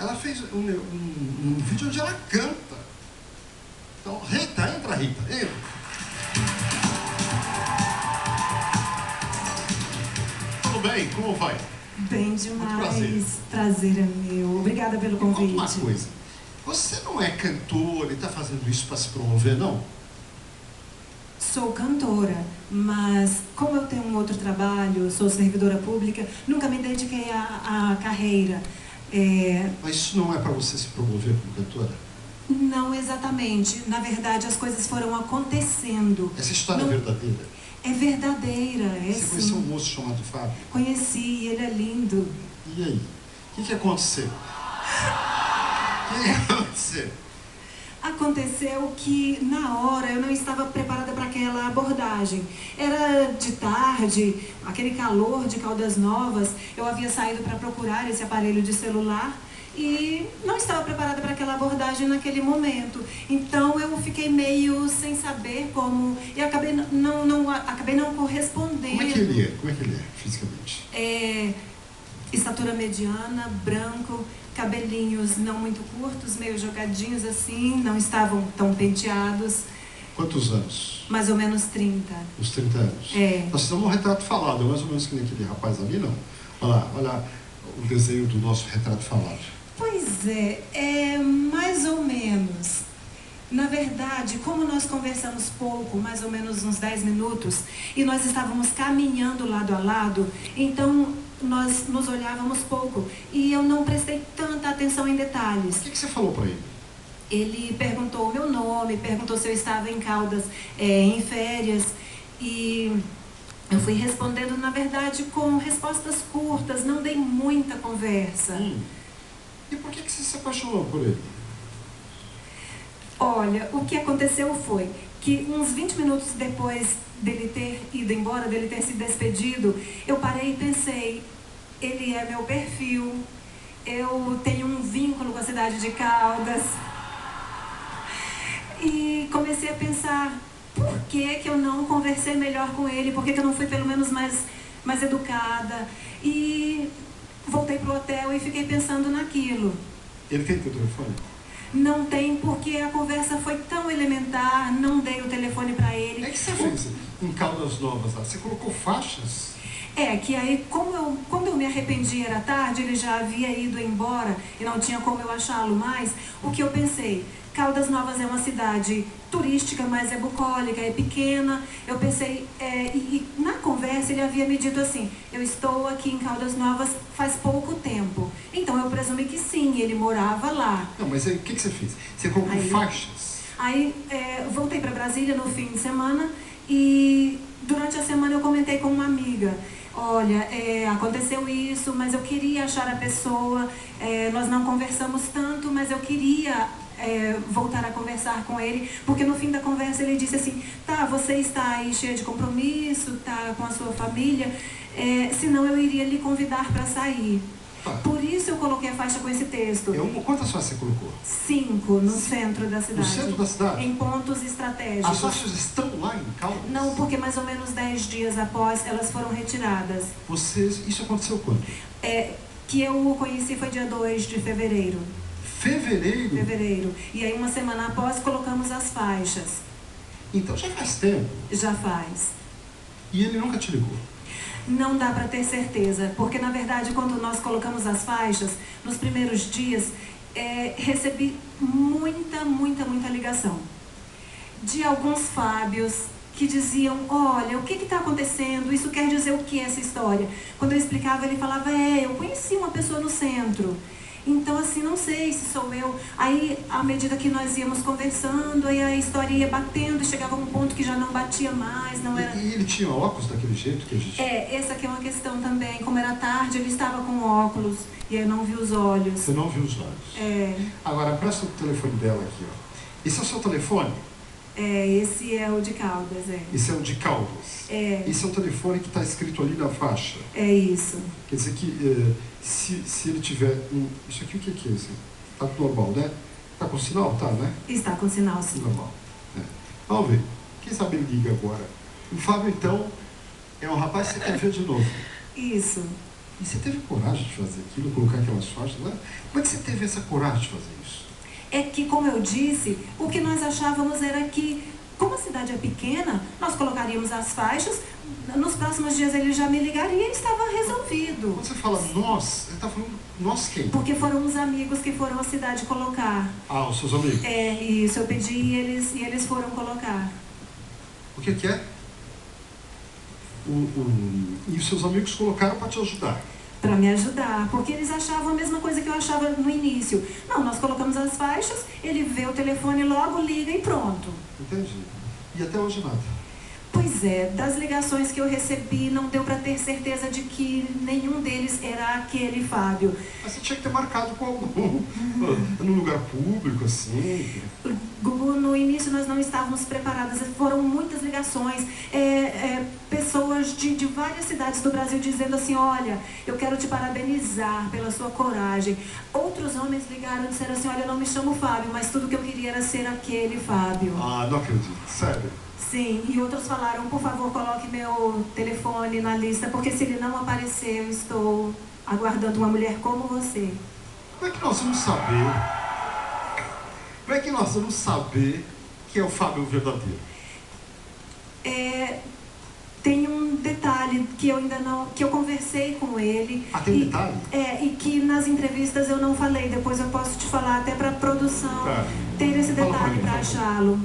Ela fez um vídeo onde ela canta. Então, Rita, entra, Rita, entra. Tudo bem? Como vai? Bem demais. Muito prazer é meu. Obrigada pelo convite. Me conta uma coisa. Você não é cantora e está fazendo isso para se promover, não? Sou cantora, mas como eu tenho um outro trabalho, sou servidora pública, nunca me dediquei à carreira. Mas isso não é para você se promover como cantora? Não exatamente. Na verdade, as coisas foram acontecendo. Essa história é verdadeira? É verdadeira, é sim. Você conheceu um moço chamado Fábio? Conheci, ele é lindo. E aí? O que aconteceu? O que aconteceu? Aconteceu que, na hora, eu não estava preparada para aquela abordagem. Era de tarde, aquele calor de Caldas Novas, eu havia saído para procurar esse aparelho de celular e não estava preparada para aquela abordagem naquele momento. Então, eu fiquei meio sem saber como... E acabei não correspondendo. Como é que ele é? Como é que ele é, fisicamente? Estatura mediana, branco, cabelinhos não muito curtos, meio jogadinhos assim, não estavam tão penteados. Quantos anos? Mais ou menos 30. Uns 30 anos? É. Nós estamos num retrato falado, é mais ou menos que nem aquele rapaz ali, não? Olha o desenho do nosso retrato falado. Pois é mais ou menos. Na verdade, como nós conversamos pouco, mais ou menos uns 10 minutos, e nós estávamos caminhando lado a lado, então nós nos olhávamos pouco, e eu não prestei tanta atenção em detalhes. O que você falou para ele? Ele perguntou o meu nome, perguntou se eu estava em Caldas em férias, e eu fui respondendo, na verdade, com respostas curtas, não dei muita conversa. E por que você se apaixonou por ele? Olha, o que aconteceu foi que uns 20 minutos depois dele ter ido embora, dele ter se despedido, eu parei e pensei, ele é meu perfil, eu tenho um vínculo com a cidade de Caldas. E comecei a pensar, por que eu não conversei melhor com ele? Por que eu não fui pelo menos mais educada? E voltei pro hotel e fiquei pensando naquilo. Ele tem teu telefone? Não tem, porque a conversa foi tão elementar, não dei o telefone para ele. O que você fez em Caldas Novas lá? Você colocou faixas? Que aí, quando eu me arrependi, era tarde, ele já havia ido embora e não tinha como eu achá-lo mais, o que eu pensei? Caldas Novas é uma cidade turística, mas é bucólica, é pequena. Eu pensei, e na conversa ele havia me dito assim, eu estou aqui em Caldas Novas faz pouco tempo. Então eu presumi que sim, ele morava lá. Não, mas aí, o que você fez? Você colocou faixas? Aí voltei para Brasília no fim de semana e durante a semana eu comentei com uma amiga. Olha, aconteceu isso, mas eu queria achar a pessoa, nós não conversamos tanto, mas eu queria voltar a conversar com ele, porque no fim da conversa ele disse assim, tá, você está aí cheia de compromisso, tá com a sua família, senão eu iria lhe convidar para sair. Por isso eu coloquei a faixa com esse texto. Quantas faixas você colocou? 5, no centro da cidade. No centro da cidade? Em pontos estratégicos. As faixas estão lá em Caldas? Não, porque mais ou menos 10 dias após elas foram retiradas. Isso aconteceu quando? Que eu o conheci foi dia 2 de fevereiro. Fevereiro? Fevereiro. E aí uma semana após colocamos as faixas. Então já faz tempo? Já faz. E ele nunca te ligou? Não dá para ter certeza, porque na verdade quando nós colocamos as faixas, nos primeiros dias, recebi muita ligação. De alguns Fábios que diziam, olha, o que está acontecendo? Isso quer dizer o que essa história? Quando eu explicava, ele falava, eu conheci uma pessoa no centro. Então, assim, não sei se sou eu. Aí, à medida que nós íamos conversando, aí a história ia batendo e chegava a um ponto que já não batia mais, não era... E ele tinha óculos daquele jeito que a gente... essa aqui é uma questão também. Como era tarde, ele estava com óculos e eu não vi os olhos. Você não viu os olhos? Agora, presta o telefone dela aqui, ó. Esse é o seu telefone? Esse é o de Caldas, Esse é o de Caldas? Esse é o telefone que está escrito ali na faixa? É isso. Quer dizer que se ele tiver isso aqui, o que é isso? Está normal, né? Está com sinal? Tá, né? Está com sinal, sim. Normal. Vamos ver. Quem sabe ele liga agora. O Fábio, então, é um rapaz que você quer ver de novo? Isso. E você teve coragem de fazer aquilo, colocar aquelas faixas lá? Como é que você teve essa coragem de fazer isso? É que, como eu disse, o que nós achávamos era que, como a cidade é pequena, nós colocaríamos as faixas, nos próximos dias ele já me ligaria e estava resolvido. Quando você fala nós, ele está falando nós quem? Porque foram os amigos que foram à cidade colocar. Ah, os seus amigos. É, isso, eu pedi e eles foram colocar. O que é? E os seus amigos colocaram para te ajudar. Para me ajudar, porque eles achavam a mesma coisa que eu achava no início. Não, nós colocamos as faixas, ele vê o telefone logo, liga e pronto. Entendi. E até hoje nada. Pois é, das ligações que eu recebi, não deu para ter certeza de que nenhum deles era aquele Fábio. Mas você tinha que ter marcado com algum, num lugar público, assim. Gugu, no início nós não estávamos preparadas, foram muitas ligações, pessoas de várias cidades do Brasil dizendo assim, olha, eu quero te parabenizar pela sua coragem. Outros homens ligaram e disseram assim, olha, eu não me chamo Fábio, mas tudo que eu queria era ser aquele Fábio. Ah, não acredito, sério? Sim, e outros falaram, por favor, coloque meu telefone na lista, porque se ele não aparecer, eu estou aguardando uma mulher como você. Como é que nós vamos saber? Como é que nós vamos saber que é o Fábio verdadeiro? Tem um detalhe que eu ainda não, que eu conversei com ele. Ah, tem um detalhe? E que nas entrevistas eu não falei, depois eu posso te falar até para a produção ter esse detalhe para achá-lo.